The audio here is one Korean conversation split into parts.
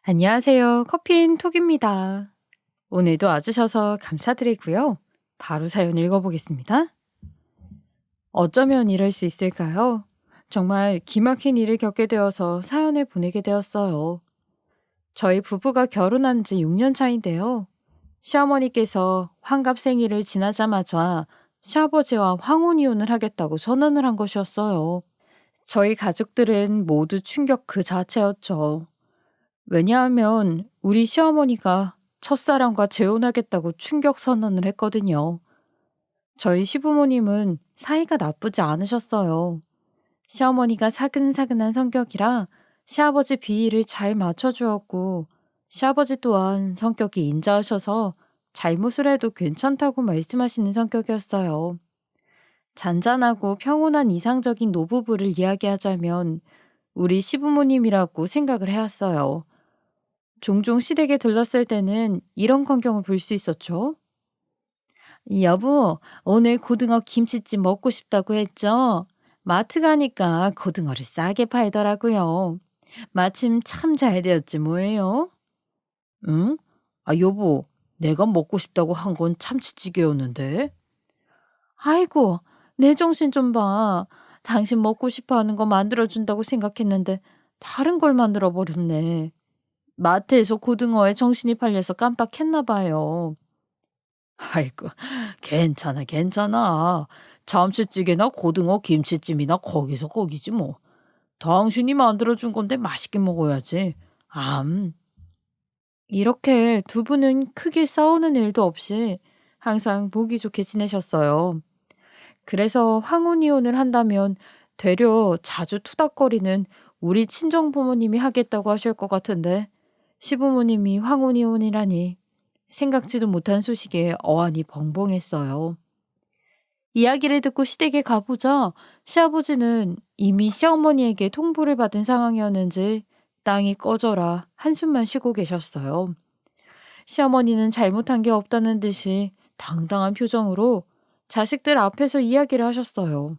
안녕하세요. 커피인 톡입니다. 오늘도 와주셔서 감사드리고요. 바로 사연 읽어보겠습니다. 어쩌면 이럴 수 있을까요? 정말 기막힌 일을 겪게 되어서 사연을 보내게 되었어요. 저희 부부가 결혼한 지 6년 차인데요. 시어머니께서 환갑 생일을 지나자마자 시아버지와 황혼이혼을 하겠다고 선언을 한 것이었어요. 저희 가족들은 모두 충격 그 자체였죠. 왜냐하면 우리 시어머니가 첫사랑과 재혼하겠다고 충격 선언을 했거든요. 저희 시부모님은 사이가 나쁘지 않으셨어요. 시어머니가 사근사근한 성격이라 시아버지 비위를 잘 맞춰주었고, 시아버지 또한 성격이 인자하셔서 잘못을 해도 괜찮다고 말씀하시는 성격이었어요. 잔잔하고 평온한 이상적인 노부부를 이야기하자면 우리 시부모님이라고 생각을 해왔어요. 종종 시댁에 들렀을 때는 이런 광경을 볼 수 있었죠. 여보, 오늘 고등어 김치찜 먹고 싶다고 했죠? 마트 가니까 고등어를 싸게 팔더라고요. 마침 참 잘 되었지 뭐예요? 응? 아, 여보, 내가 먹고 싶다고 한 건 참치찌개였는데. 아이고, 내 정신 좀 봐. 당신 먹고 싶어 하는 거 만들어준다고 생각했는데 다른 걸 만들어 버렸네. 마트에서 고등어에 정신이 팔려서 깜빡했나 봐요. 아이고, 괜찮아, 괜찮아. 참치찌개나 고등어 김치찜이나 거기서 거기지 뭐. 당신이 만들어준 건데 맛있게 먹어야지. 암. 이렇게 두 분은 크게 싸우는 일도 없이 항상 보기 좋게 지내셨어요. 그래서 황혼이혼을 한다면 되려 자주 투닥거리는 우리 친정 부모님이 하겠다고 하실 것 같은데 시부모님이 황혼이혼이라니 생각지도 못한 소식에 어안이 벙벙했어요. 이야기를 듣고 시댁에 가보자 시아버지는 이미 시어머니에게 통보를 받은 상황이었는지 땅이 꺼져라 한숨만 쉬고 계셨어요. 시어머니는 잘못한 게 없다는 듯이 당당한 표정으로 자식들 앞에서 이야기를 하셨어요.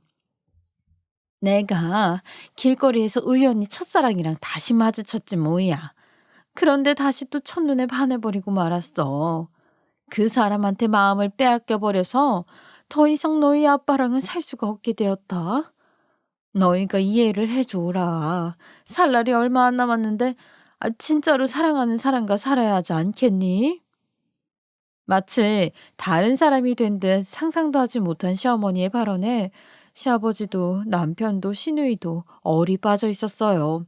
내가 길거리에서 우연히 첫사랑이랑 다시 마주쳤지 뭐야. 그런데 다시 또 첫눈에 반해버리고 말았어. 그 사람한테 마음을 빼앗겨 버려서 더 이상 너희 아빠랑은 살 수가 없게 되었다. 너희가 이해를 해줘라. 살 날이 얼마 안 남았는데 진짜로 사랑하는 사람과 살아야 하지 않겠니? 마치 다른 사람이 된 듯 상상도 하지 못한 시어머니의 발언에 시아버지도 남편도 시누이도 얼이 빠져 있었어요.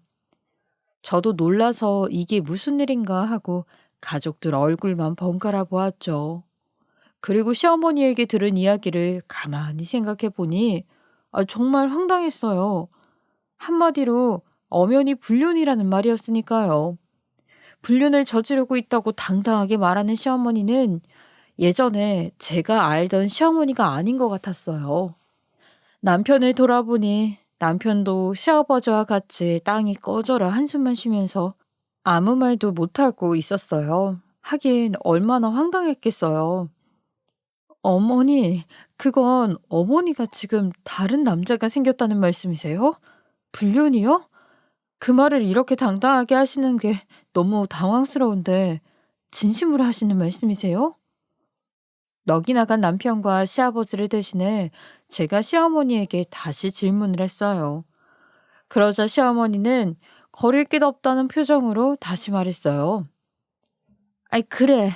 저도 놀라서 이게 무슨 일인가 하고 가족들 얼굴만 번갈아 보았죠. 그리고 시어머니에게 들은 이야기를 가만히 생각해 보니 정말 황당했어요. 한마디로 엄연히 불륜이라는 말이었으니까요. 불륜을 저지르고 있다고 당당하게 말하는 시어머니는 예전에 제가 알던 시어머니가 아닌 것 같았어요. 남편을 돌아보니 남편도 시아버지와 같이 땅이 꺼져라 한숨만 쉬면서 아무 말도 못하고 있었어요. 하긴 얼마나 황당했겠어요. 어머니, 그건 어머니가 지금 다른 남자가 생겼다는 말씀이세요? 불륜이요? 그 말을 이렇게 당당하게 하시는 게 너무 당황스러운데 진심으로 하시는 말씀이세요? 넋이 나간 남편과 시아버지를 대신해 제가 시어머니에게 다시 질문을 했어요. 그러자 시어머니는 거릴 길 없다는 표정으로 다시 말했어요. 아이, 그래.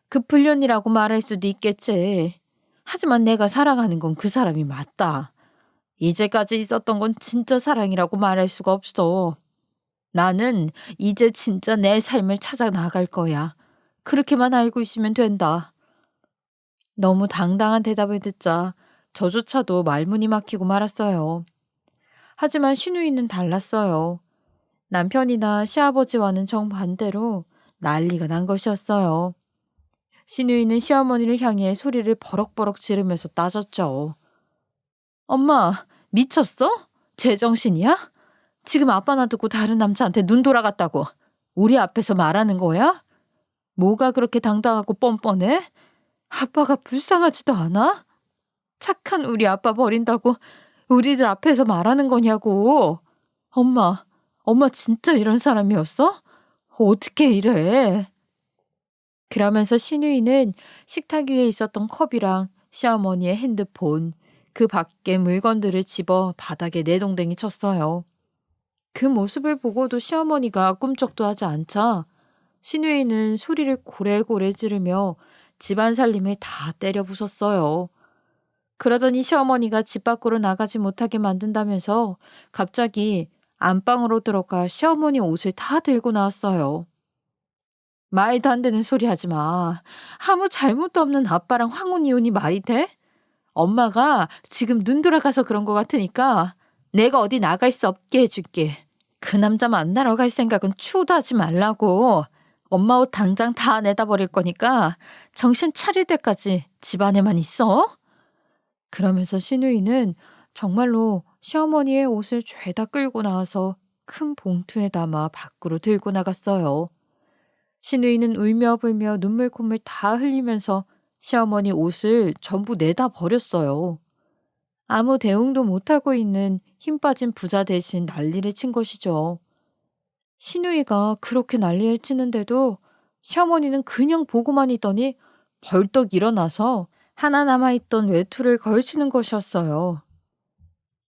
그 불륜이라고 말할 수도 있겠지. 하지만 내가 사랑하는 건 그 사람이 맞다. 이제까지 있었던 건 진짜 사랑이라고 말할 수가 없어. 나는 이제 진짜 내 삶을 찾아 나갈 거야. 그렇게만 알고 있으면 된다. 너무 당당한 대답을 듣자 저조차도 말문이 막히고 말았어요. 하지만 시누이는 달랐어요. 남편이나 시아버지와는 정반대로 난리가 난 것이었어요. 시누이는 시어머니를 향해 소리를 버럭버럭 지르면서 따졌죠. 엄마, 미쳤어? 제정신이야? 지금 아빠 놔두고 다른 남자한테 눈 돌아갔다고 우리 앞에서 말하는 거야? 뭐가 그렇게 당당하고 뻔뻔해? 아빠가 불쌍하지도 않아? 착한 우리 아빠 버린다고 우리들 앞에서 말하는 거냐고. 엄마 진짜 이런 사람이었어? 어떻게 이래? 그러면서 신우이는 식탁 위에 있었던 컵이랑 시어머니의 핸드폰, 그 밖에 물건들을 집어 바닥에 내동댕이 쳤어요. 그 모습을 보고도 시어머니가 꿈쩍도 하지 않자 신우이는 소리를 고래고래 지르며 집안 살림을 다 때려 부쉈어요. 그러더니 시어머니가 집 밖으로 나가지 못하게 만든다면서 갑자기 안방으로 들어가 시어머니 옷을 다 들고 나왔어요. 말도 안 되는 소리 하지 마. 아무 잘못도 없는 아빠랑 황혼 이혼이 말이 돼? 엄마가 지금 눈 돌아가서 그런 것 같으니까 내가 어디 나갈 수 없게 해줄게. 그 남자 만나러 갈 생각은 추호도 하지 말라고. 엄마 옷 당장 다 내다 버릴 거니까 정신 차릴 때까지 집 안에만 있어. 그러면서 신우이는 정말로 시어머니의 옷을 죄다 끌고 나와서 큰 봉투에 담아 밖으로 들고 나갔어요. 신우이는 울며 불며 눈물 콧물 다 흘리면서 시어머니 옷을 전부 내다 버렸어요. 아무 대응도 못하고 있는 힘 빠진 부자 대신 난리를 친 것이죠. 신우이가 그렇게 난리를 치는데도 시어머니는 그냥 보고만 있더니 벌떡 일어나서 하나 남아있던 외투를 걸치는 것이었어요.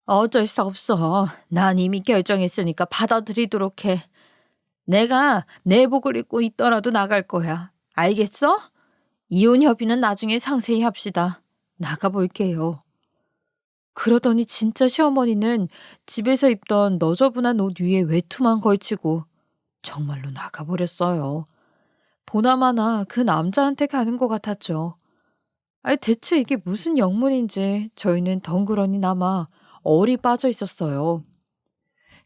어쩔 수 없어. 난 이미 결정했으니까 받아들이도록 해. 내가 내복을 입고 있더라도 나갈 거야. 알겠어? 이혼 협의는 나중에 상세히 합시다. 나가볼게요. 그러더니 진짜 시어머니는 집에서 입던 너저분한 옷 위에 외투만 걸치고 정말로 나가버렸어요. 보나마나 그 남자한테 가는 것 같았죠. 아니 대체 이게 무슨 영문인지 저희는 덩그러니 남아 얼이 빠져 있었어요.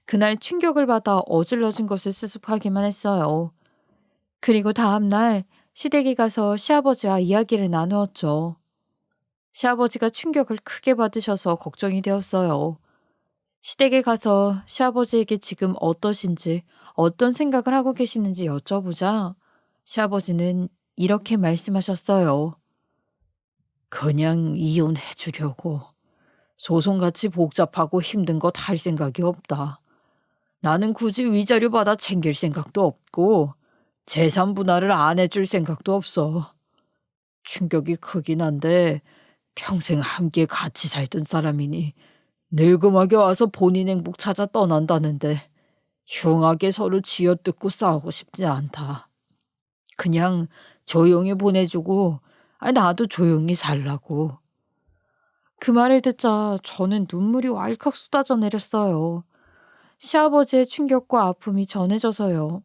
그날 충격을 받아 어질러진 것을 수습하기만 했어요. 그리고 다음날 시댁에 가서 시아버지와 이야기를 나누었죠. 시아버지가 충격을 크게 받으셔서 걱정이 되었어요. 시댁에 가서 시아버지에게 지금 어떠신지, 어떤 생각을 하고 계시는지 여쭤보자 시아버지는 이렇게 말씀하셨어요. 그냥 이혼해 주려고. 소송같이 복잡하고 힘든 것 할 생각이 없다. 나는 굳이 위자료 받아 챙길 생각도 없고 재산 분할을 안 해줄 생각도 없어. 충격이 크긴 한데 평생 함께 같이 살던 사람이니 늙음하게 와서 본인 행복 찾아 떠난다는데 흉하게 서로 쥐어뜯고 싸우고 싶지 않다. 그냥 조용히 보내주고 나도 조용히 살라고. 그 말을 듣자 저는 눈물이 왈칵 쏟아져 내렸어요. 시아버지의 충격과 아픔이 전해져서요.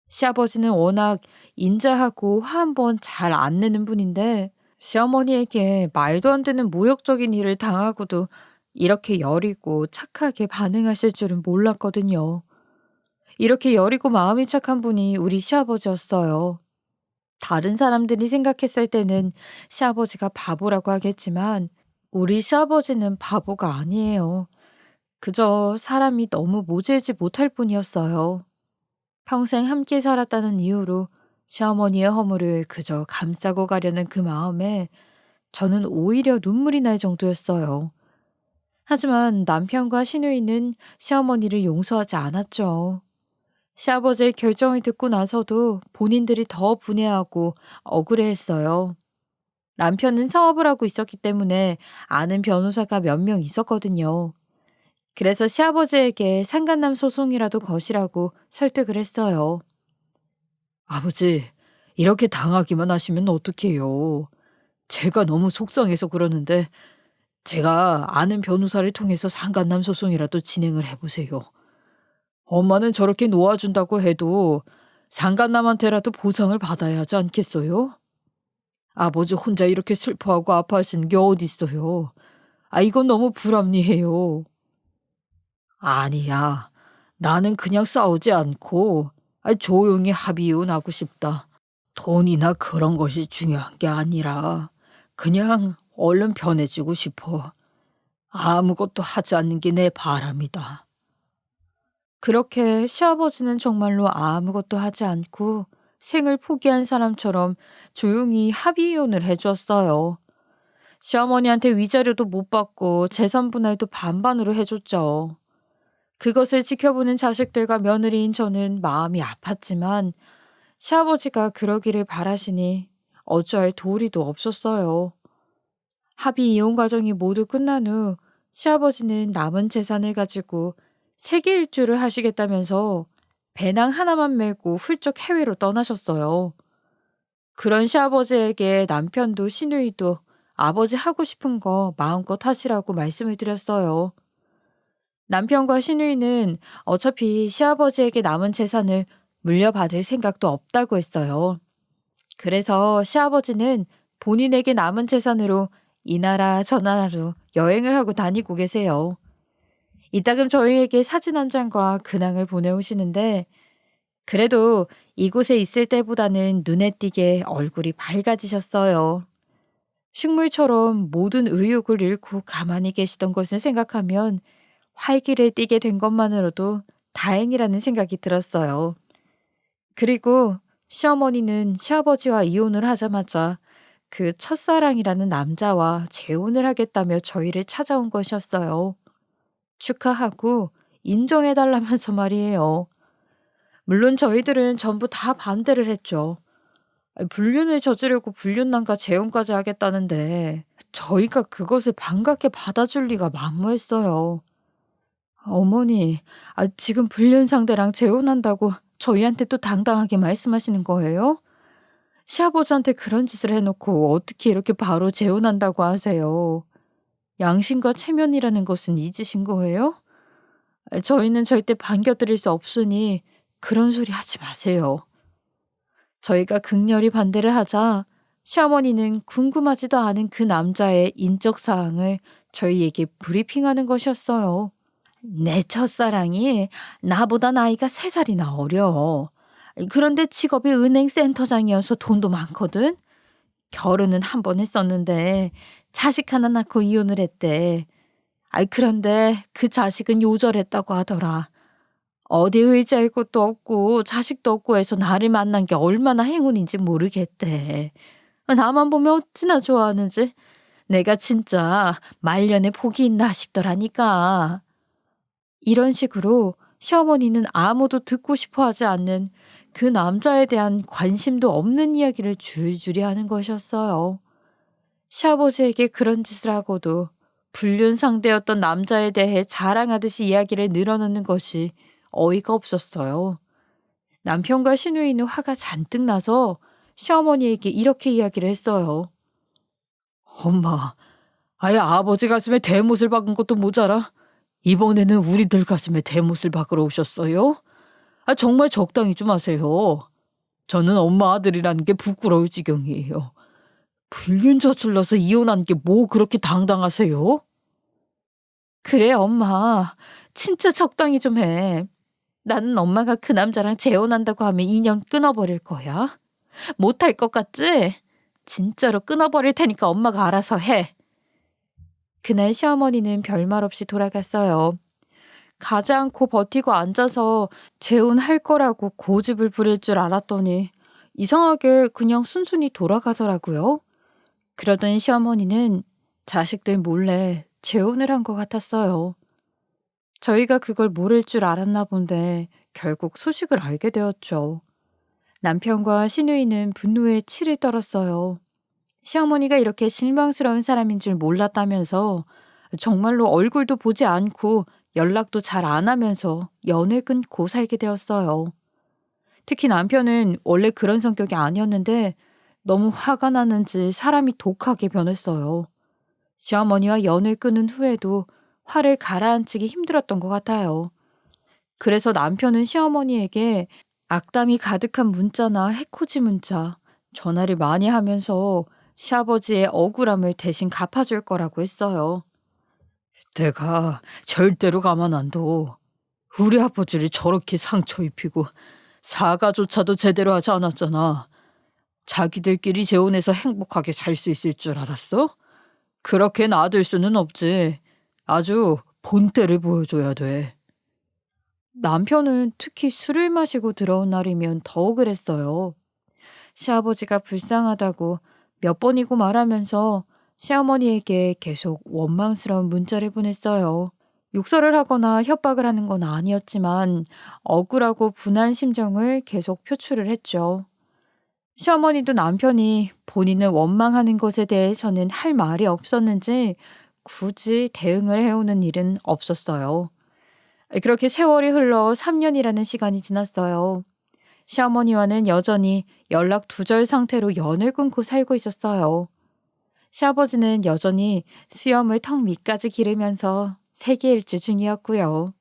시아버지는 워낙 인자하고 화 한 번 잘 안 내는 분인데 시어머니에게 말도 안 되는 모욕적인 일을 당하고도 이렇게 여리고 착하게 반응하실 줄은 몰랐거든요. 이렇게 여리고 마음이 착한 분이 우리 시아버지였어요. 다른 사람들이 생각했을 때는 시아버지가 바보라고 하겠지만 우리 시아버지는 바보가 아니에요. 그저 사람이 너무 모질지 못할 뿐이었어요. 평생 함께 살았다는 이유로 시어머니의 허물을 그저 감싸고 가려는 그 마음에 저는 오히려 눈물이 날 정도였어요. 하지만 남편과 시누이는 시어머니를 용서하지 않았죠. 시아버지의 결정을 듣고 나서도 본인들이 더 분해하고 억울해했어요. 남편은 사업을 하고 있었기 때문에 아는 변호사가 몇 명 있었거든요. 그래서 시아버지에게 상간남 소송이라도 거시라고 설득을 했어요. 아버지, 이렇게 당하기만 하시면 어떡해요. 제가 너무 속상해서 그러는데 제가 아는 변호사를 통해서 상간남 소송이라도 진행을 해보세요. 엄마는 저렇게 놓아준다고 해도 상간남한테라도 보상을 받아야 하지 않겠어요? 아버지 혼자 이렇게 슬퍼하고 아파하시는 게 어딨어요. 이건 너무 불합리해요. 아니야. 나는 그냥 싸우지 않고 조용히 합의혼하고 싶다. 돈이나 그런 것이 중요한 게 아니라 그냥 얼른 편해지고 싶어. 아무것도 하지 않는 게 내 바람이다. 그렇게 시아버지는 정말로 아무것도 하지 않고 생을 포기한 사람처럼 조용히 합의이혼을 해주었어요. 시어머니한테 위자료도 못 받고 재산 분할도 반반으로 해줬죠. 그것을 지켜보는 자식들과 며느리인 저는 마음이 아팠지만 시아버지가 그러기를 바라시니 어찌할 도리도 없었어요. 합의 이혼 과정이 모두 끝난 후 시아버지는 남은 재산을 가지고 세계 일주를 하시겠다면서 배낭 하나만 메고 훌쩍 해외로 떠나셨어요. 그런 시아버지에게 남편도 시누이도 아버지 하고 싶은 거 마음껏 하시라고 말씀을 드렸어요. 남편과 시누이는 어차피 시아버지에게 남은 재산을 물려받을 생각도 없다고 했어요. 그래서 시아버지는 본인에게 남은 재산으로 이 나라 저 나라로 여행을 하고 다니고 계세요. 이따금 저희에게 사진 한 장과 근황을 보내오시는데 그래도 이곳에 있을 때보다는 눈에 띄게 얼굴이 밝아지셨어요. 식물처럼 모든 의욕을 잃고 가만히 계시던 것을 생각하면 활기를 띠게 된 것만으로도 다행이라는 생각이 들었어요. 그리고 시어머니는 시아버지와 이혼을 하자마자 그 첫사랑이라는 남자와 재혼을 하겠다며 저희를 찾아온 것이었어요. 축하하고 인정해달라면서 말이에요. 물론 저희들은 전부 다 반대를 했죠. 불륜을 저지르고 불륜남과 재혼까지 하겠다는데 저희가 그것을 반갑게 받아줄 리가 만무했어요. 어머니, 지금 불륜 상대랑 재혼한다고 저희한테 또 당당하게 말씀하시는 거예요? 시아버지한테 그런 짓을 해놓고 어떻게 이렇게 바로 재혼한다고 하세요? 양심과 체면이라는 것은 잊으신 거예요? 저희는 절대 반겨드릴 수 없으니 그런 소리 하지 마세요. 저희가 극렬히 반대를 하자 시어머니는 궁금하지도 않은 그 남자의 인적 사항을 저희에게 브리핑하는 것이었어요. 내 첫사랑이 나보다 나이가 3살이나 어려. 그런데 직업이 은행센터장이어서 돈도 많거든. 결혼은 한 번 했었는데 자식 하나 낳고 이혼을 했대. 그런데 그 자식은 요절했다고 하더라. 어디 의지할 곳도 없고 자식도 없고 해서 나를 만난 게 얼마나 행운인지 모르겠대. 나만 보면 어찌나 좋아하는지 내가 진짜 말년에 복이 있나 싶더라니까. 이런 식으로 시어머니는 아무도 듣고 싶어 하지 않는 그 남자에 대한 관심도 없는 이야기를 줄줄이 하는 것이었어요. 시아버지에게 그런 짓을 하고도 불륜 상대였던 남자에 대해 자랑하듯이 이야기를 늘어놓는 것이 어이가 없었어요. 남편과 시누이는 화가 잔뜩 나서 시어머니에게 이렇게 이야기를 했어요. 엄마, 아예 아버지 가슴에 대못을 박은 것도 모자라 이번에는 우리들 가슴에 대못을 박으러 오셨어요? 정말 적당히 좀 하세요. 저는 엄마 아들이라는 게 부끄러울 지경이에요. 불륜 저질러서 이혼한 게 뭐 그렇게 당당하세요? 그래, 엄마. 진짜 적당히 좀 해. 나는 엄마가 그 남자랑 재혼한다고 하면 인연 끊어버릴 거야. 못할 것 같지? 진짜로 끊어버릴 테니까 엄마가 알아서 해. 그날 시어머니는 별말 없이 돌아갔어요. 가지 않고 버티고 앉아서 재혼할 거라고 고집을 부릴 줄 알았더니 이상하게 그냥 순순히 돌아가더라고요. 그러던 시어머니는 자식들 몰래 재혼을 한 것 같았어요. 저희가 그걸 모를 줄 알았나 본데 결국 소식을 알게 되었죠. 남편과 시누이는 분노에 치를 떨었어요. 시어머니가 이렇게 실망스러운 사람인 줄 몰랐다면서 정말로 얼굴도 보지 않고 연락도 잘 안 하면서 연을 끊고 살게 되었어요. 특히 남편은 원래 그런 성격이 아니었는데 너무 화가 나는지 사람이 독하게 변했어요. 시어머니와 연을 끊은 후에도 화를 가라앉히기 힘들었던 것 같아요. 그래서 남편은 시어머니에게 악담이 가득한 문자나 해코지 문자, 전화를 많이 하면서 시아버지의 억울함을 대신 갚아줄 거라고 했어요. 내가 절대로 가만 안 둬. 우리 아버지를 저렇게 상처 입히고 사과조차도 제대로 하지 않았잖아. 자기들끼리 재혼해서 행복하게 살 수 있을 줄 알았어? 그렇게 놔둘 수는 없지. 아주 본때를 보여줘야 돼. 남편은 특히 술을 마시고 들어온 날이면 더욱 그랬어요. 시아버지가 불쌍하다고 몇 번이고 말하면서 시어머니에게 계속 원망스러운 문자를 보냈어요. 욕설을 하거나 협박을 하는 건 아니었지만 억울하고 분한 심정을 계속 표출을 했죠. 시어머니도 남편이 본인을 원망하는 것에 대해서는 할 말이 없었는지 굳이 대응을 해오는 일은 없었어요. 그렇게 세월이 흘러 3년이라는 시간이 지났어요. 시어머니와는 여전히 연락 두절 상태로 연을 끊고 살고 있었어요. 시아버지는 여전히 수염을 턱 밑까지 기르면서 세계 일주 중이었고요.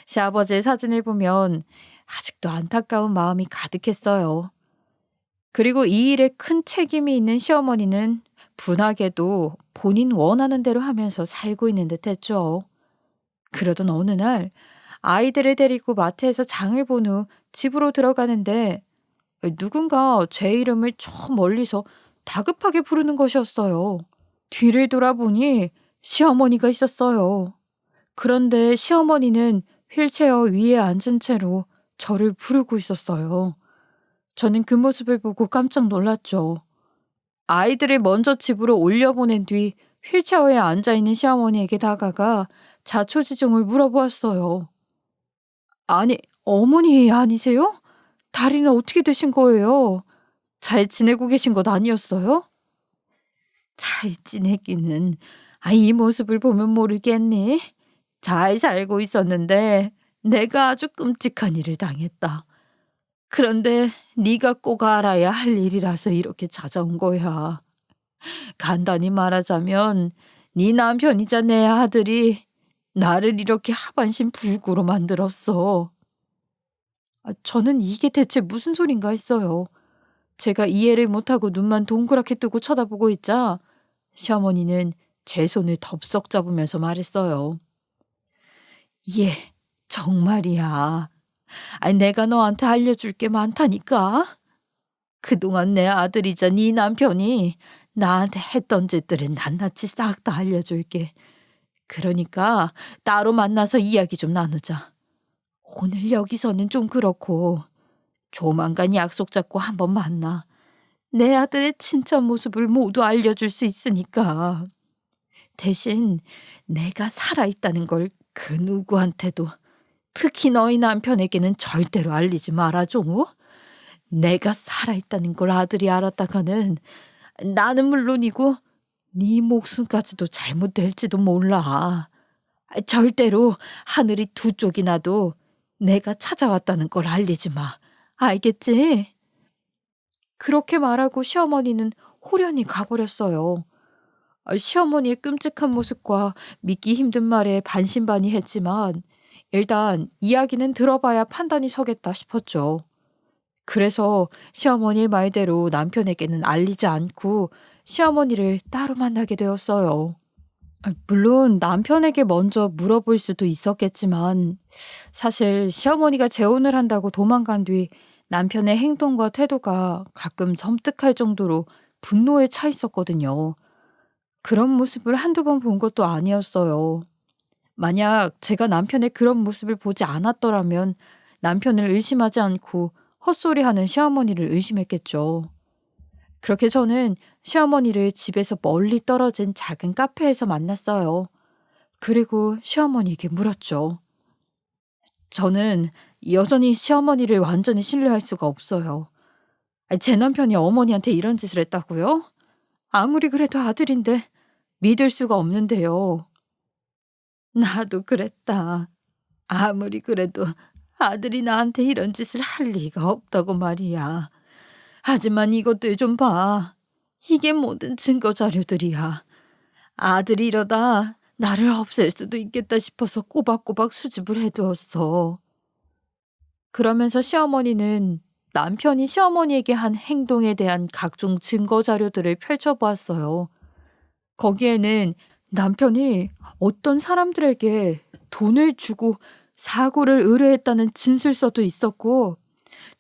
시아버지의 사진을 보면 아직도 안타까운 마음이 가득했어요. 그리고 이 일에 큰 책임이 있는 시어머니는 분하게도 본인 원하는 대로 하면서 살고 있는 듯 했죠. 그러던 어느 날 아이들을 데리고 마트에서 장을 본 후 집으로 들어가는데 누군가 제 이름을 저 멀리서 다급하게 부르는 것이었어요. 뒤를 돌아보니 시어머니가 있었어요. 그런데 시어머니는 휠체어 위에 앉은 채로 저를 부르고 있었어요. 저는 그 모습을 보고 깜짝 놀랐죠. 아이들을 먼저 집으로 올려보낸 뒤 휠체어에 앉아있는 시어머니에게 다가가 자초지종을 물어보았어요. 아니, 어머니 아니세요? 다리는 어떻게 되신 거예요? 잘 지내고 계신 것 아니었어요? 잘 지내기는, 이 모습을 보면 모르겠니? 잘 살고 있었는데 내가 아주 끔찍한 일을 당했다. 그런데 네가 꼭 알아야 할 일이라서 이렇게 찾아온 거야. 간단히 말하자면 네 남편이자 내 아들이 나를 이렇게 하반신 불구로 만들었어. 저는 이게 대체 무슨 소린가 했어요. 제가 이해를 못하고 눈만 동그랗게 뜨고 쳐다보고 있자 시어머니는 제 손을 덥석 잡으면서 말했어요. 예, 정말이야. 내가 너한테 알려줄 게 많다니까. 그동안 내 아들이자 네 남편이 나한테 했던 짓들은 낱낱이 싹 다 알려줄게. 그러니까 따로 만나서 이야기 좀 나누자. 오늘 여기서는 좀 그렇고 조만간 약속 잡고 한번 만나. 내 아들의 진짜 모습을 모두 알려줄 수 있으니까. 대신 내가 살아있다는 걸 그 누구한테도, 특히 너희 남편에게는 절대로 알리지 말아줘. 내가 살아있다는 걸 아들이 알았다가는 나는 물론이고 네 목숨까지도 잘못될지도 몰라. 절대로 하늘이 두 쪽이 나도 내가 찾아왔다는 걸 알리지 마. 알겠지? 그렇게 말하고 시어머니는 호련히 가버렸어요. 시어머니의 끔찍한 모습과 믿기 힘든 말에 반신반의했지만 일단 이야기는 들어봐야 판단이 서겠다 싶었죠. 그래서 시어머니의 말대로 남편에게는 알리지 않고 시어머니를 따로 만나게 되었어요. 물론 남편에게 먼저 물어볼 수도 있었겠지만 사실 시어머니가 재혼을 한다고 도망간 뒤 남편의 행동과 태도가 가끔 섬뜩할 정도로 분노에 차 있었거든요. 그런 모습을 한두 번 본 것도 아니었어요. 만약 제가 남편의 그런 모습을 보지 않았더라면 남편을 의심하지 않고 헛소리하는 시어머니를 의심했겠죠. 그렇게 저는 시어머니를 집에서 멀리 떨어진 작은 카페에서 만났어요. 그리고 시어머니에게 물었죠. 저는 여전히 시어머니를 완전히 신뢰할 수가 없어요. 제 남편이 어머니한테 이런 짓을 했다고요? 아무리 그래도 아들인데 믿을 수가 없는데요. 나도 그랬다. 아무리 그래도 아들이 나한테 이런 짓을 할 리가 없다고 말이야. 하지만 이것들 좀 봐. 이게 모든 증거 자료들이야. 아들이 이러다 나를 없앨 수도 있겠다 싶어서 꼬박꼬박 수집을 해두었어. 그러면서 시어머니는 남편이 시어머니에게 한 행동에 대한 각종 증거 자료들을 펼쳐보았어요. 거기에는 남편이 어떤 사람들에게 돈을 주고 사고를 의뢰했다는 진술서도 있었고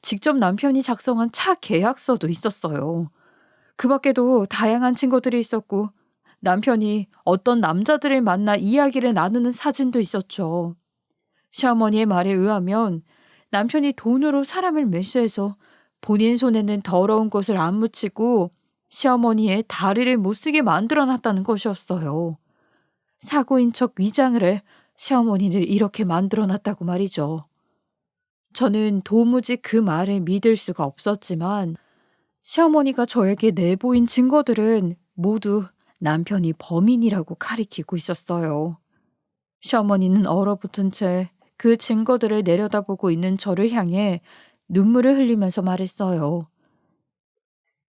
직접 남편이 작성한 차 계약서도 있었어요. 그 밖에도 다양한 증거들이 있었고 남편이 어떤 남자들을 만나 이야기를 나누는 사진도 있었죠. 시어머니의 말에 의하면 남편이 돈으로 사람을 매수해서 본인 손에는 더러운 것을 안 묻히고 시어머니의 다리를 못쓰게 만들어놨다는 것이었어요. 사고인 척 위장을 해 시어머니를 이렇게 만들어 놨다고 말이죠. 저는 도무지 그 말을 믿을 수가 없었지만 시어머니가 저에게 내보인 증거들은 모두 남편이 범인이라고 가리키고 있었어요. 시어머니는 얼어붙은 채 그 증거들을 내려다보고 있는 저를 향해 눈물을 흘리면서 말했어요.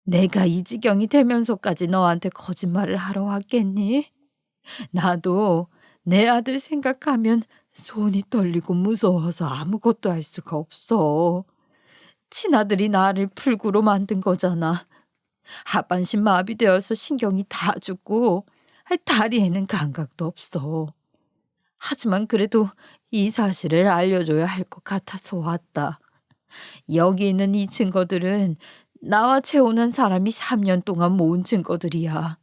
내가 이 지경이 되면서까지 너한테 거짓말을 하러 왔겠니? 나도 내 아들 생각하면 손이 떨리고 무서워서 아무것도 할 수가 없어. 친아들이 나를 풀구로 만든 거잖아. 하반신 마비되어서 신경이 다 죽고 다리에는 감각도 없어. 하지만 그래도 이 사실을 알려줘야 할 것 같아서 왔다. 여기 있는 이 증거들은 나와 재혼한 사람이 3년 동안 모은 증거들이야.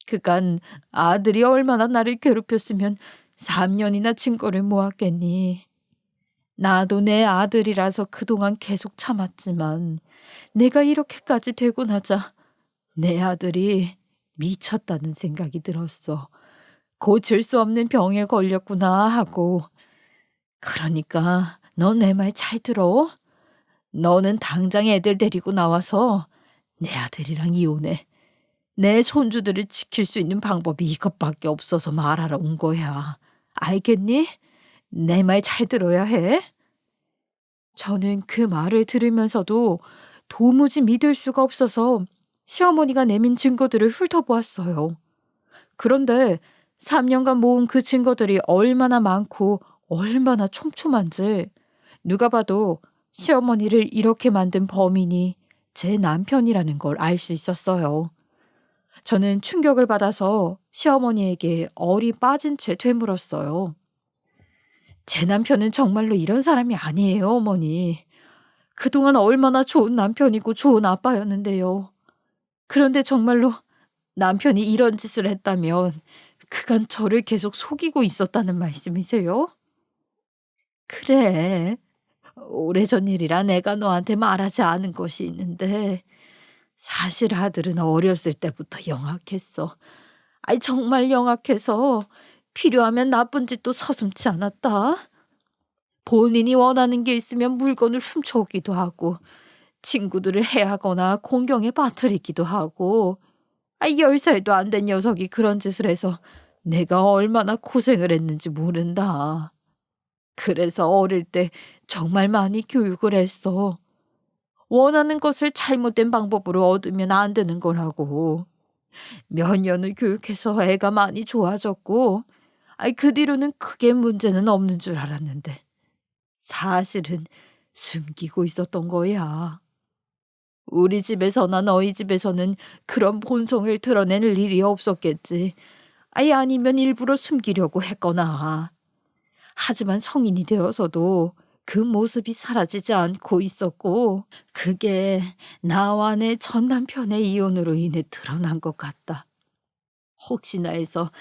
그간 아들이 얼마나 나를 괴롭혔으면 3년이나 증거를 모았겠니. 나도 내 아들이라서 그동안 계속 참았지만 내가 이렇게까지 되고 나자 내 아들이 미쳤다는 생각이 들었어. 고칠 수 없는 병에 걸렸구나 하고. 그러니까 너 내 말 잘 들어? 너는 당장 애들 데리고 나와서 내 아들이랑 이혼해. 내 손주들을 지킬 수 있는 방법이 이것밖에 없어서 말하러 온 거야. 알겠니? 내 말 잘 들어야 해. 저는 그 말을 들으면서도 도무지 믿을 수가 없어서 시어머니가 내민 증거들을 훑어보았어요. 그런데 3년간 모은 그 증거들이 얼마나 많고 얼마나 촘촘한지 누가 봐도 시어머니를 이렇게 만든 범인이 제 남편이라는 걸 알 수 있었어요. 저는 충격을 받아서 시어머니에게 얼이 빠진 채 되물었어요. 제 남편은 정말로 이런 사람이 아니에요, 어머니. 그동안 얼마나 좋은 남편이고 좋은 아빠였는데요. 그런데 정말로 남편이 이런 짓을 했다면 그간 저를 계속 속이고 있었다는 말씀이세요? 그래. 오래전 일이라 내가 너한테 말하지 않은 것이 있는데 사실 아들은 어렸을 때부터 영악했어. 아이 정말 영악해서 필요하면 나쁜 짓도 서슴지 않았다. 본인이 원하는 게 있으면 물건을 훔쳐오기도 하고 친구들을 해하거나 공경에 빠뜨리기도 하고 10살도 안 된 녀석이 그런 짓을 해서 내가 얼마나 고생을 했는지 모른다. 그래서 어릴 때 정말 많이 교육을 했어. 원하는 것을 잘못된 방법으로 얻으면 안 되는 거라고. 몇 년을 교육해서 애가 많이 좋아졌고 그 뒤로는 크게 문제는 없는 줄 알았는데 사실은 숨기고 있었던 거야. 우리 집에서나 너희 집에서는 그런 본성을 드러낼 일이 없었겠지. 아니면 일부러 숨기려고 했거나. 하지만 성인이 되어서도 그 모습이 사라지지 않고 있었고 그게 나와 내 전 남편의 이혼으로 인해 드러난 것 같다. 혹시나 해서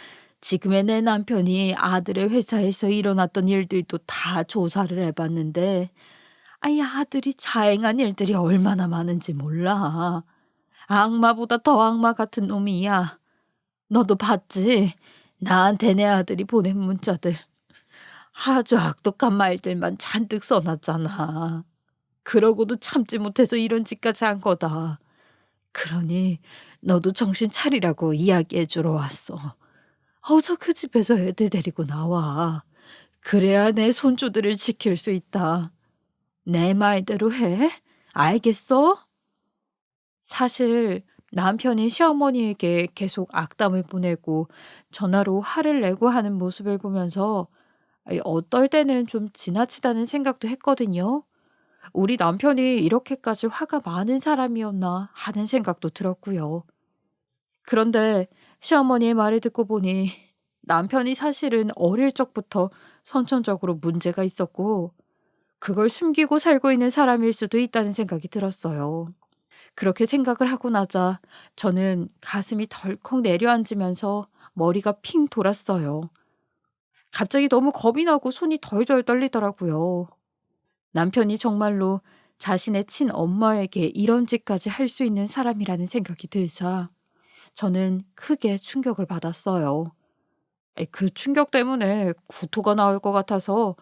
지금의 내 남편이 아들의 회사에서 일어났던 일들도 다 조사를 해봤는데 아들이 자행한 일들이 얼마나 많은지 몰라. 악마보다 더 악마 같은 놈이야. 너도 봤지? 나한테 내 아들이 보낸 문자들. 아주 악독한 말들만 잔뜩 써놨잖아. 그러고도 참지 못해서 이런 짓까지 한 거다. 그러니 너도 정신 차리라고 이야기해 주러 왔어. 어서 그 집에서 애들 데리고 나와. 그래야 내 손주들을 지킬 수 있다. 내 말대로 해. 알겠어? 사실 남편이 시어머니에게 계속 악담을 보내고 전화로 화를 내고 하는 모습을 보면서 어떨 때는 좀 지나치다는 생각도 했거든요. 우리 남편이 이렇게까지 화가 많은 사람이었나 하는 생각도 들었고요. 그런데 시어머니의 말을 듣고 보니 남편이 사실은 어릴 적부터 선천적으로 문제가 있었고 그걸 숨기고 살고 있는 사람일 수도 있다는 생각이 들었어요. 그렇게 생각을 하고 나자 저는 가슴이 덜컥 내려앉으면서 머리가 핑 돌았어요. 갑자기 너무 겁이 나고 손이 덜덜 떨리더라고요. 남편이 정말로 자신의 친엄마에게 이런 짓까지 할 수 있는 사람이라는 생각이 들자 저는 크게 충격을 받았어요. 그 충격 때문에 구토가 나올 것 같아서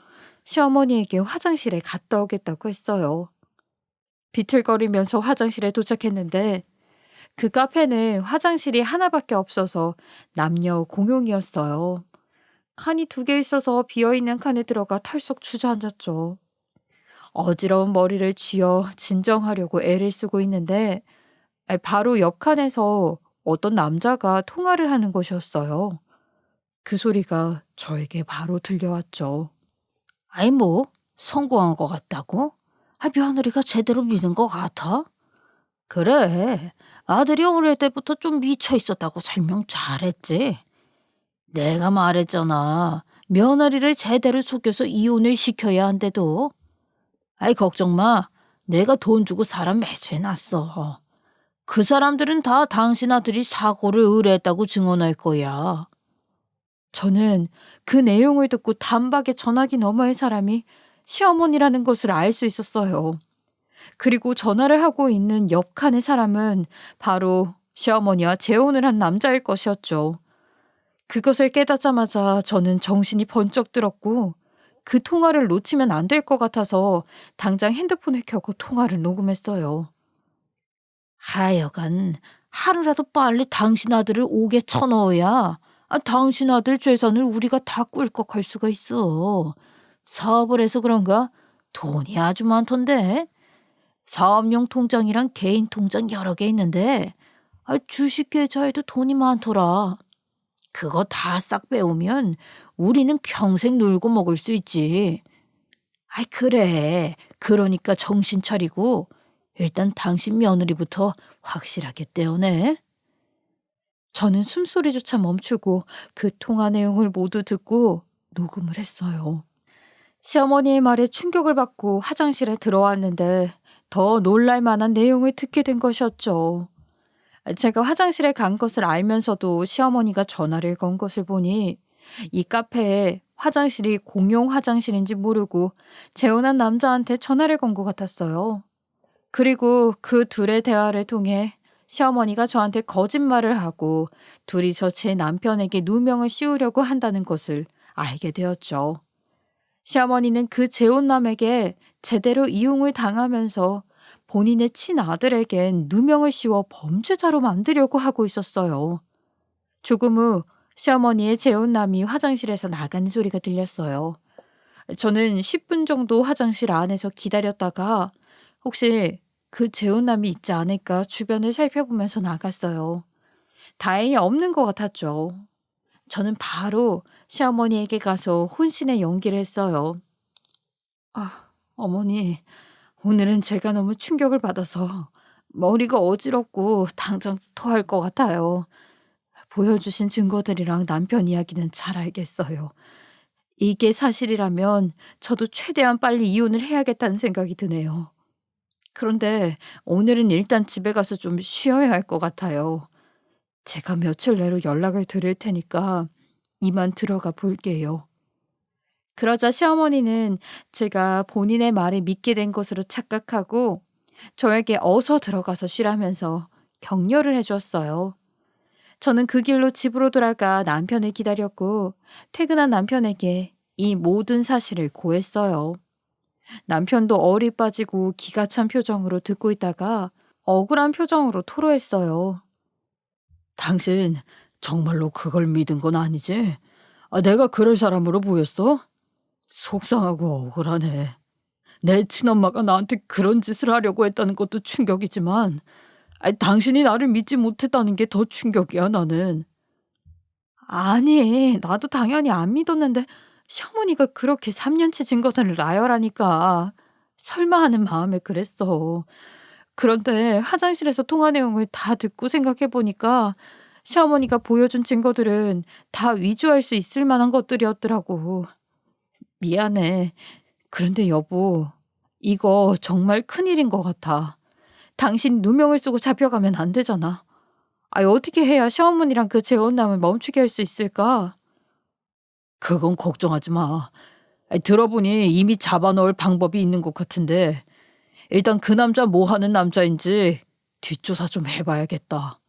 시어머니에게 화장실에 갔다 오겠다고 했어요. 비틀거리면서 화장실에 도착했는데 그 카페는 화장실이 하나밖에 없어서 남녀 공용이었어요. 칸이 두 개 있어서 비어있는 칸에 들어가 털썩 주저앉았죠. 어지러운 머리를 쥐어 진정하려고 애를 쓰고 있는데 바로 옆 칸에서 어떤 남자가 통화를 하는 것이었어요. 그 소리가 저에게 바로 들려왔죠. 아이 뭐 성공한 것 같다고? 며느리가 제대로 믿은 것 같아? 그래. 아들이 어릴 때부터 좀 미쳐 있었다고 설명 잘했지. 내가 말했잖아. 며느리를 제대로 속여서 이혼을 시켜야 한대도. 아이 걱정 마. 내가 돈 주고 사람 매수해놨어. 그 사람들은 다 당신 아들이 사고를 의뢰했다고 증언할 거야. 저는 그 내용을 듣고 단박에 전화기 너머의 사람이 시어머니라는 것을 알 수 있었어요. 그리고 전화를 하고 있는 옆 칸의 사람은 바로 시어머니와 재혼을 한 남자일 것이었죠. 그것을 깨닫자마자 저는 정신이 번쩍 들었고 그 통화를 놓치면 안 될 것 같아서 당장 핸드폰을 켜고 통화를 녹음했어요. 하여간 하루라도 빨리 당신 아들을 옥에 쳐넣어야 당신 아들 재산을 우리가 다 꿀꺽할 수가 있어. 사업을 해서 그런가 돈이 아주 많던데. 사업용 통장이랑 개인 통장 여러 개 있는데 주식 계좌에도 돈이 많더라. 그거 다 싹 빼오면 우리는 평생 놀고 먹을 수 있지. 그래. 그러니까 정신 차리고 일단 당신 며느리부터 확실하게 떼어내. 저는 숨소리조차 멈추고 그 통화 내용을 모두 듣고 녹음을 했어요. 시어머니의 말에 충격을 받고 화장실에 들어왔는데 더 놀랄 만한 내용을 듣게 된 것이었죠. 제가 화장실에 간 것을 알면서도 시어머니가 전화를 건 것을 보니 이 카페에 화장실이 공용 화장실인지 모르고 재혼한 남자한테 전화를 건 것 같았어요. 그리고 그 둘의 대화를 통해 시어머니가 저한테 거짓말을 하고 둘이서 제 남편에게 누명을 씌우려고 한다는 것을 알게 되었죠. 시어머니는 그 재혼남에게 제대로 이용을 당하면서 본인의 친아들에겐 누명을 씌워 범죄자로 만들려고 하고 있었어요. 조금 후 시어머니의 재혼남이 화장실에서 나가는 소리가 들렸어요. 저는 10분 정도 화장실 안에서 기다렸다가 혹시 그 재혼남이 있지 않을까 주변을 살펴보면서 나갔어요. 다행히 없는 것 같았죠. 저는 바로 시어머니에게 가서 혼신의 연기를 했어요. 어머니, 오늘은 제가 너무 충격을 받아서 머리가 어지럽고 당장 토할 것 같아요. 보여주신 증거들이랑 남편 이야기는 잘 알겠어요. 이게 사실이라면 저도 최대한 빨리 이혼을 해야겠다는 생각이 드네요. 그런데 오늘은 일단 집에 가서 좀 쉬어야 할 것 같아요. 제가 며칠 내로 연락을 드릴 테니까 이만 들어가 볼게요. 그러자 시어머니는 제가 본인의 말을 믿게 된 것으로 착각하고 저에게 어서 들어가서 쉬라면서 격려를 해주었어요. 저는 그 길로 집으로 돌아가 남편을 기다렸고 퇴근한 남편에게 이 모든 사실을 고했어요. 남편도 얼이 빠지고 기가 찬 표정으로 듣고 있다가 억울한 표정으로 토로했어요. 당신 정말로 그걸 믿은 건 아니지? 내가 그럴 사람으로 보였어? 속상하고 억울하네. 내 친엄마가 나한테 그런 짓을 하려고 했다는 것도 충격이지만 당신이 나를 믿지 못했다는 게 더 충격이야 나는. 아니 나도 당연히 안 믿었는데 시어머니가 그렇게 3년치 증거들을 나열하니까 설마 하는 마음에 그랬어. 그런데 화장실에서 통화 내용을 다 듣고 생각해 보니까 시어머니가 보여준 증거들은 다 위조할 수 있을 만한 것들이었더라고. 미안해. 그런데 여보, 이거 정말 큰일인 것 같아. 당신 누명을 쓰고 잡혀가면 안 되잖아. 어떻게 해야 시어머니랑 그 재혼남을 멈추게 할 수 있을까? 그건 걱정하지 마. 들어보니 이미 잡아넣을 방법이 있는 것 같은데 일단 그 남자 뭐 하는 남자인지 뒷조사 좀 해봐야겠다.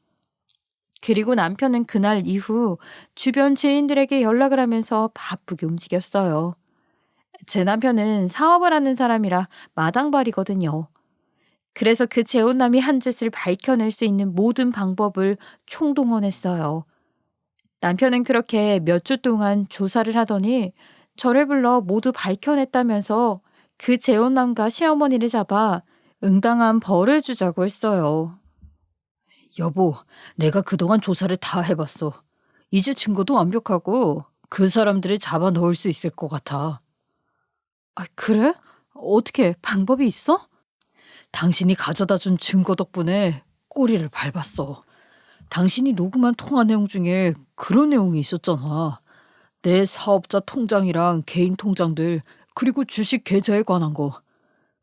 그리고 남편은 그날 이후 주변 지인들에게 연락을 하면서 바쁘게 움직였어요. 제 남편은 사업을 하는 사람이라 마당발이거든요. 그래서 그 재혼남이 한 짓을 밝혀낼 수 있는 모든 방법을 총동원했어요. 남편은 그렇게 몇 주 동안 조사를 하더니 저를 불러 모두 밝혀냈다면서 그 재혼남과 시어머니를 잡아 응당한 벌을 주자고 했어요. 여보, 내가 그동안 조사를 다 해봤어. 이제 증거도 완벽하고 그 사람들을 잡아 넣을 수 있을 것 같아. 아, 그래? 어떻게 방법이 있어? 당신이 가져다 준 증거 덕분에 꼬리를 밟았어. 당신이 녹음한 통화 내용 중에 그런 내용이 있었잖아. 내 사업자 통장이랑 개인 통장들, 그리고 주식 계좌에 관한 거.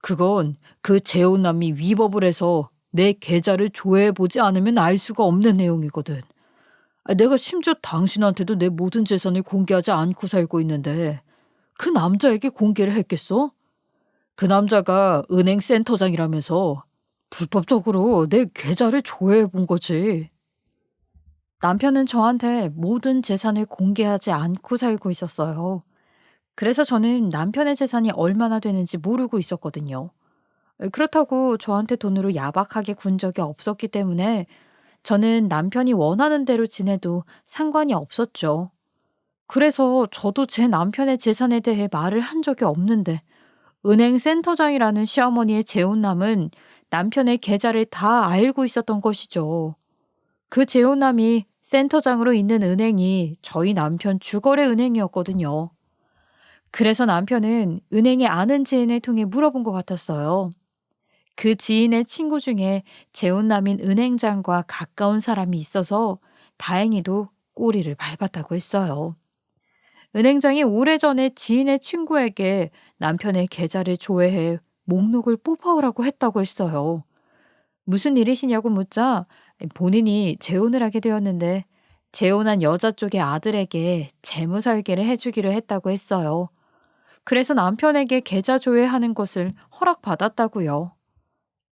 그건 그 재혼남이 위법을 해서 내 계좌를 조회해보지 않으면 알 수가 없는 내용이거든. 내가 심지어 당신한테도 내 모든 재산을 공개하지 않고 살고 있는데 그 남자에게 공개를 했겠어? 그 남자가 은행 센터장이라면서 불법적으로 내 계좌를 조회해 본 거지. 남편은 저한테 모든 재산을 공개하지 않고 살고 있었어요. 그래서 저는 남편의 재산이 얼마나 되는지 모르고 있었거든요. 그렇다고 저한테 돈으로 야박하게 군 적이 없었기 때문에 저는 남편이 원하는 대로 지내도 상관이 없었죠. 그래서 저도 제 남편의 재산에 대해 말을 한 적이 없는데 은행 센터장이라는 시어머니의 재혼남은 남편의 계좌를 다 알고 있었던 것이죠. 그 재혼남이 센터장으로 있는 은행이 저희 남편 주거래 은행이었거든요. 그래서 남편은 은행에 아는 지인을 통해 물어본 것 같았어요. 그 지인의 친구 중에 재혼남인 은행장과 가까운 사람이 있어서 다행히도 꼬리를 밟았다고 했어요. 은행장이 오래전에 지인의 친구에게 남편의 계좌를 조회해 목록을 뽑아오라고 했다고 했어요. 무슨 일이시냐고 묻자 본인이 재혼을 하게 되었는데 재혼한 여자 쪽의 아들에게 재무 설계를 해주기로 했다고 했어요. 그래서 남편에게 계좌 조회하는 것을 허락받았다고요.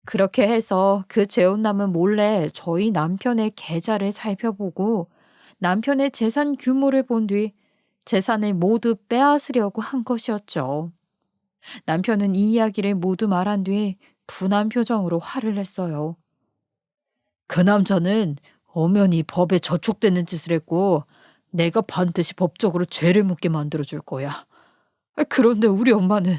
그렇게 해서 그 재혼남은 몰래 저희 남편의 계좌를 살펴보고 남편의 재산 규모를 본 뒤 재산을 모두 빼앗으려고 한 것이었죠. 남편은 이 이야기를 모두 말한 뒤 분한 표정으로 화를 냈어요. 그 남자는 엄연히 법에 저촉되는 짓을 했고 내가 반드시 법적으로 죄를 묻게 만들어줄 거야. 그런데 우리 엄마는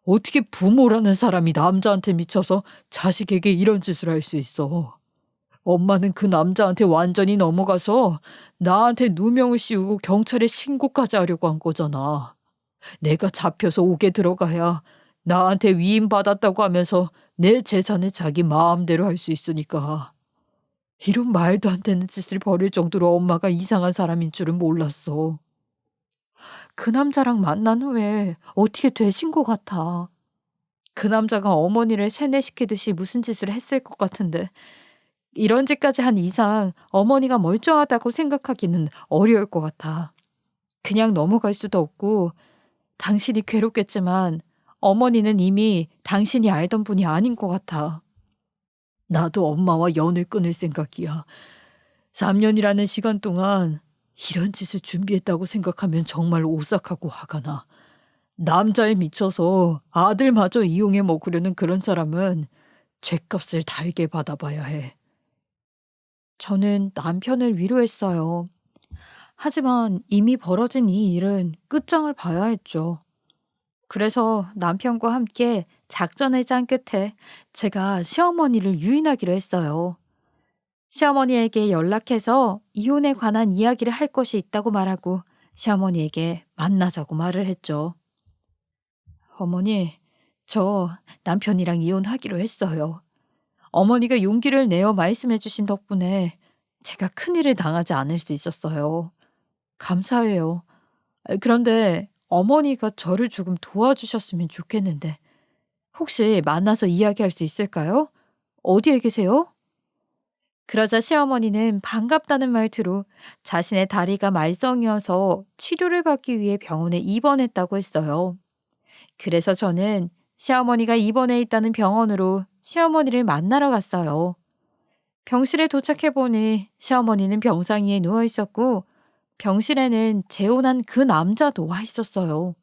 어떻게 부모라는 사람이 남자한테 미쳐서 자식에게 이런 짓을 할 수 있어. 엄마는 그 남자한테 완전히 넘어가서 나한테 누명을 씌우고 경찰에 신고까지 하려고 한 거잖아. 내가 잡혀서 옥에 들어가야 나한테 위임받았다고 하면서 내 재산을 자기 마음대로 할 수 있으니까. 이런 말도 안 되는 짓을 벌일 정도로 엄마가 이상한 사람인 줄은 몰랐어. 그 남자랑 만난 후에 어떻게 되신 것 같아. 그 남자가 어머니를 세뇌시키듯이 무슨 짓을 했을 것 같은데 이런 짓까지 한 이상 어머니가 멀쩡하다고 생각하기는 어려울 것 같아. 그냥 넘어갈 수도 없고 당신이 괴롭겠지만 어머니는 이미 당신이 알던 분이 아닌 것 같아. 나도 엄마와 연을 끊을 생각이야. 3년이라는 시간 동안 이런 짓을 준비했다고 생각하면 정말 오싹하고 화가 나. 남자에 미쳐서 아들마저 이용해 먹으려는 그런 사람은 죗값을 달게 받아봐야 해. 저는 남편을 위로했어요. 하지만 이미 벌어진 이 일은 끝장을 봐야 했죠. 그래서 남편과 함께 작전을 짠 끝에 제가 시어머니를 유인하기로 했어요. 시어머니에게 연락해서 이혼에 관한 이야기를 할 것이 있다고 말하고 시어머니에게 만나자고 말을 했죠. 어머니, 저 남편이랑 이혼하기로 했어요. 어머니가 용기를 내어 말씀해 주신 덕분에 제가 큰일을 당하지 않을 수 있었어요. 감사해요. 그런데 어머니가 저를 조금 도와주셨으면 좋겠는데 혹시 만나서 이야기할 수 있을까요? 어디에 계세요? 그러자 시어머니는 반갑다는 말투로 자신의 다리가 말썽이어서 치료를 받기 위해 병원에 입원했다고 했어요. 그래서 저는 시어머니가 입원해 있다는 병원으로 시어머니를 만나러 갔어요. 병실에 도착해 보니 시어머니는 병상 위에 누워 있었고 병실에는 재혼한 그 남자도 와 있었어요.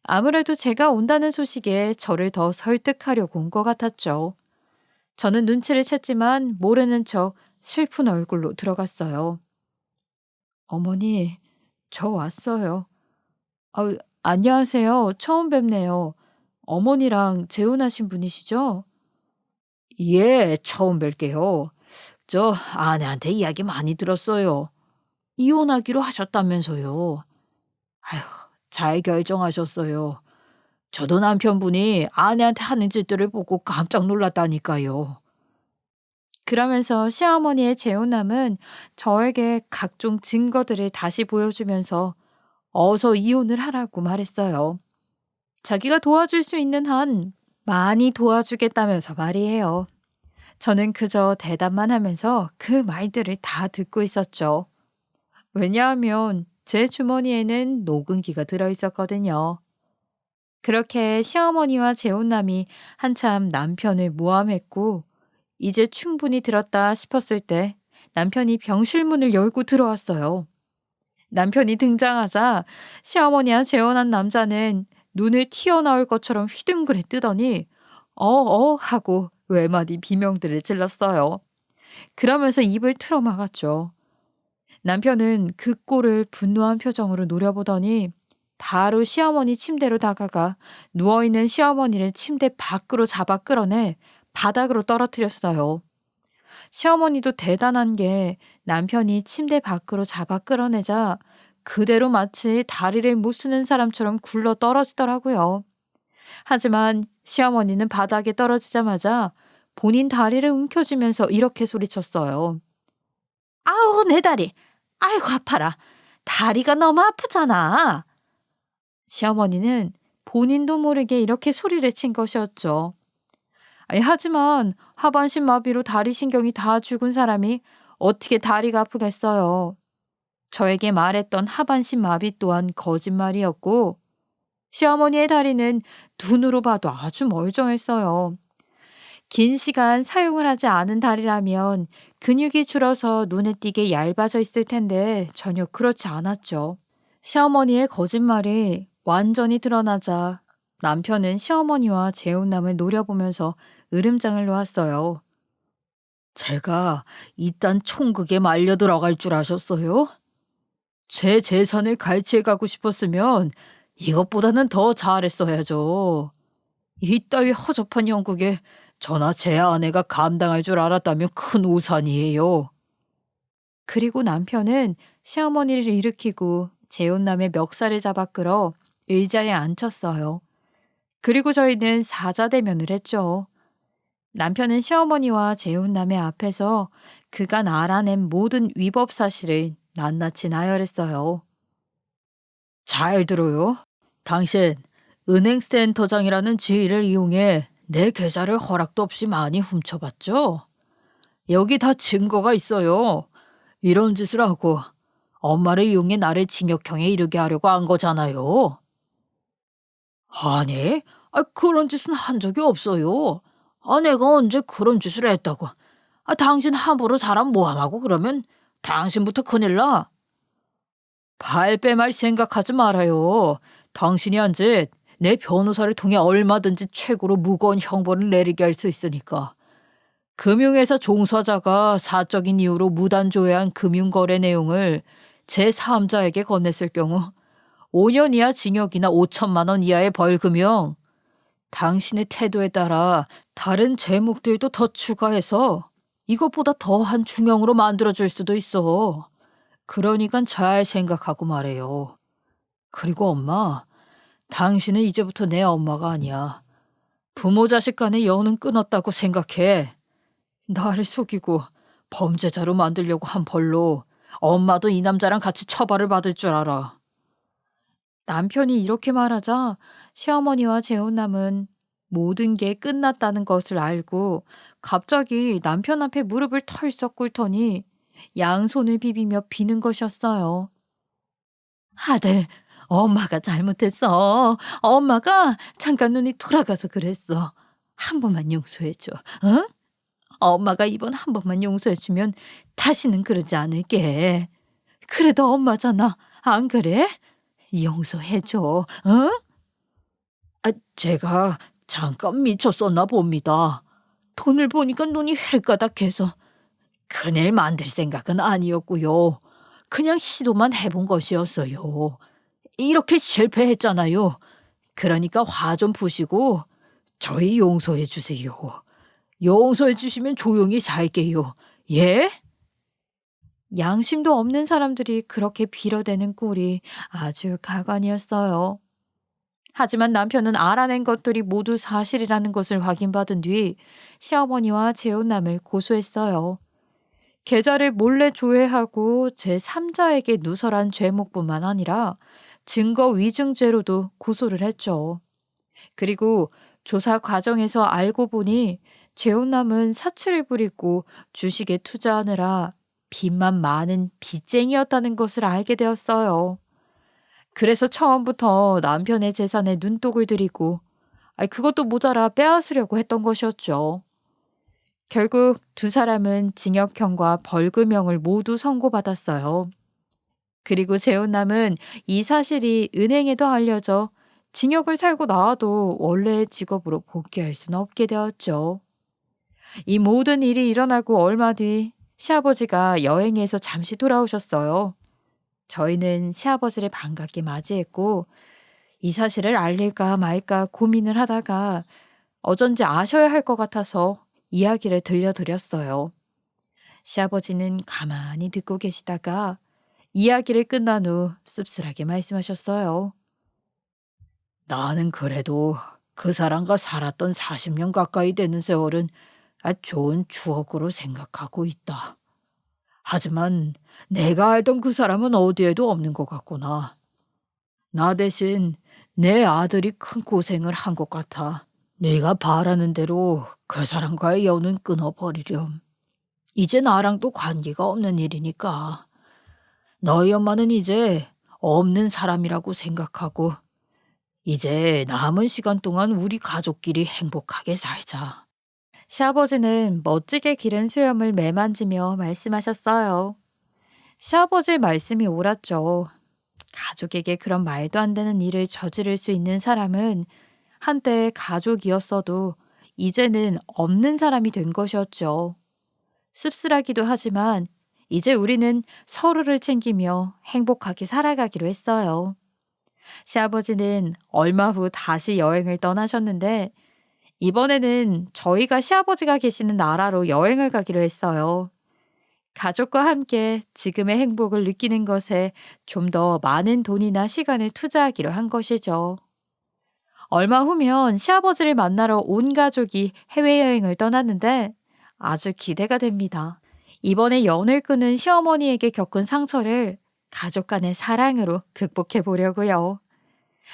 아무래도 제가 온다는 소식에 저를 더 설득하려고 온 것 같았죠. 저는 눈치를 챘지만 모르는 척 슬픈 얼굴로 들어갔어요. 어머니, 저 왔어요. 아, 안녕하세요. 처음 뵙네요. 어머니랑 재혼하신 분이시죠? 예, 처음 뵐게요. 저 아내한테 이야기 많이 들었어요. 이혼하기로 하셨다면서요. 아휴, 잘 결정하셨어요. 저도 남편분이 아내한테 하는 짓들을 보고 깜짝 놀랐다니까요. 그러면서 시어머니의 재혼남은 저에게 각종 증거들을 다시 보여주면서 어서 이혼을 하라고 말했어요. 자기가 도와줄 수 있는 한 많이 도와주겠다면서 말이에요. 저는 그저 대답만 하면서 그 말들을 다 듣고 있었죠. 왜냐하면 제 주머니에는 녹음기가 들어 있었거든요. 그렇게 시어머니와 재혼남이 한참 남편을 모함했고, 이제 충분히 들었다 싶었을 때 남편이 병실 문을 열고 들어왔어요. 남편이 등장하자 시어머니와 재혼한 남자는 눈을 튀어나올 것처럼 휘둥그레 뜨더니 하고 외마디 비명들을 질렀어요. 그러면서 입을 틀어막았죠. 남편은 그 꼴을 분노한 표정으로 노려보더니 바로 시어머니 침대로 다가가 누워있는 시어머니를 침대 밖으로 잡아 끌어내 바닥으로 떨어뜨렸어요. 시어머니도 대단한 게 남편이 침대 밖으로 잡아 끌어내자 그대로 마치 다리를 못 쓰는 사람처럼 굴러 떨어지더라고요. 하지만 시어머니는 바닥에 떨어지자마자 본인 다리를 움켜쥐면서 이렇게 소리쳤어요. 아우, 내 다리! 아이고, 아파라! 다리가 너무 아프잖아! 시어머니는 본인도 모르게 이렇게 소리를 친 것이었죠. 하지만 하반신 마비로 다리 신경이 다 죽은 사람이 어떻게 다리가 아프겠어요. 저에게 말했던 하반신 마비 또한 거짓말이었고 시어머니의 다리는 눈으로 봐도 아주 멀쩡했어요. 긴 시간 사용을 하지 않은 다리라면 근육이 줄어서 눈에 띄게 얇아져 있을 텐데 전혀 그렇지 않았죠. 시어머니의 거짓말이 완전히 드러나자 남편은 시어머니와 재혼남을 노려보면서 으름장을 놓았어요. 제가 이딴 총극에 말려 들어갈 줄 아셨어요? 제 재산을 갈취해 가고 싶었으면 이것보다는 더 잘했어야죠. 이따위 허접한 형국에 저나 제 아내가 감당할 줄 알았다면 큰 오산이에요. 그리고 남편은 시어머니를 일으키고 재혼남의 멱살을 잡아 끌어 의자에 앉혔어요. 그리고 저희는 사자대면을 했죠. 남편은 시어머니와 재혼남의 앞에서 그간 알아낸 모든 위법 사실을 낱낱이 나열했어요. 잘 들어요. 당신 은행센터장이라는 지위를 이용해 내 계좌를 허락도 없이 많이 훔쳐봤죠? 여기 다 증거가 있어요. 이런 짓을 하고 엄마를 이용해 나를 징역형에 이르게 하려고 한 거잖아요. 아니, 그런 짓은 한 적이 없어요. 내가 언제 그런 짓을 했다고. 당신 함부로 사람 모함하고 그러면 당신부터 큰일 나. 발뺌할 생각하지 말아요. 당신이 한 짓 내 변호사를 통해 얼마든지 최고로 무거운 형벌을 내리게 할 수 있으니까. 금융회사 종사자가 사적인 이유로 무단 조회한 금융거래 내용을 제3자에게 건넸을 경우 5년 이하 징역이나 5천만 원 이하의 벌금형. 당신의 태도에 따라 다른 제목들도 더 추가해서 이것보다 더한 중형으로 만들어줄 수도 있어. 그러니까 잘 생각하고 말해요. 그리고 엄마, 당신은 이제부터 내 엄마가 아니야. 부모 자식 간의 연은 끊었다고 생각해. 나를 속이고 범죄자로 만들려고 한 벌로 엄마도 이 남자랑 같이 처벌을 받을 줄 알아. 남편이 이렇게 말하자 시어머니와 재혼남은 모든 게 끝났다는 것을 알고 갑자기 남편 앞에 무릎을 털썩 꿇더니 양손을 비비며 비는 것이었어요. 아들, 엄마가 잘못했어. 엄마가 잠깐 눈이 돌아가서 그랬어. 한 번만 용서해줘. 응? 엄마가 이번 한 번만 용서해주면 다시는 그러지 않을게. 그래도 엄마잖아. 안 그래? 용서해줘. 어? 제가 잠깐 미쳤었나 봅니다. 돈을 보니까 눈이 횟가닥해서 큰일 만들 생각은 아니었고요. 그냥 시도만 해본 것이었어요. 이렇게 실패했잖아요. 그러니까 화 좀 푸시고 저희 용서해 주세요. 용서해 주시면 조용히 살게요. 예? 양심도 없는 사람들이 그렇게 빌어대는 꼴이 아주 가관이었어요. 하지만 남편은 알아낸 것들이 모두 사실이라는 것을 확인받은 뒤 시어머니와 재혼남을 고소했어요. 계좌를 몰래 조회하고 제3자에게 누설한 죄목뿐만 아니라 증거 위증죄로도 고소를 했죠. 그리고 조사 과정에서 알고 보니 재혼남은 사치를 부리고 주식에 투자하느라 빚만 많은 빚쟁이였다는 것을 알게 되었어요. 그래서 처음부터 남편의 재산에 눈독을 들이고 그것도 모자라 빼앗으려고 했던 것이었죠. 결국 두 사람은 징역형과 벌금형을 모두 선고받았어요. 그리고 재혼남은 이 사실이 은행에도 알려져 징역을 살고 나와도 원래의 직업으로 복귀할 수는 없게 되었죠. 이 모든 일이 일어나고 얼마 뒤 시아버지가 여행에서 잠시 돌아오셨어요. 저희는 시아버지를 반갑게 맞이했고 이 사실을 알릴까 말까 고민을 하다가 어쩐지 아셔야 할 것 같아서 이야기를 들려드렸어요. 시아버지는 가만히 듣고 계시다가 이야기를 끝난 후 씁쓸하게 말씀하셨어요. 나는 그래도 그 사람과 살았던 40년 가까이 되는 세월은 좋은 추억으로 생각하고 있다. 하지만 내가 알던 그 사람은 어디에도 없는 것 같구나. 나 대신 내 아들이 큰 고생을 한 것 같아. 내가 바라는 대로 그 사람과의 연은 끊어버리렴. 이제 나랑도 관계가 없는 일이니까. 너희 엄마는 이제 없는 사람이라고 생각하고 이제 남은 시간 동안 우리 가족끼리 행복하게 살자. 시아버지는 멋지게 기른 수염을 매만지며 말씀하셨어요. 시아버지의 말씀이 옳았죠. 가족에게 그런 말도 안 되는 일을 저지를 수 있는 사람은 한때 가족이었어도 이제는 없는 사람이 된 것이었죠. 씁쓸하기도 하지만 이제 우리는 서로를 챙기며 행복하게 살아가기로 했어요. 시아버지는 얼마 후 다시 여행을 떠나셨는데 이번에는 저희가 시아버지가 계시는 나라로 여행을 가기로 했어요. 가족과 함께 지금의 행복을 느끼는 것에 좀 더 많은 돈이나 시간을 투자하기로 한 것이죠. 얼마 후면 시아버지를 만나러 온 가족이 해외여행을 떠났는데 아주 기대가 됩니다. 이번에 연을 끊은 시어머니에게 겪은 상처를 가족 간의 사랑으로 극복해 보려고요.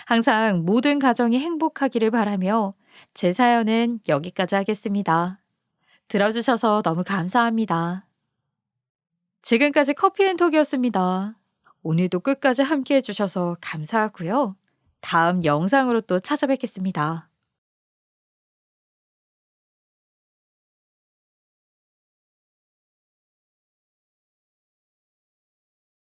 항상 모든 가정이 행복하기를 바라며 제 사연은 여기까지 하겠습니다. 들어주셔서 너무 감사합니다. 지금까지 커피앤톡이었습니다. 오늘도 끝까지 함께 해주셔서 감사하고요. 다음 영상으로 또 찾아뵙겠습니다.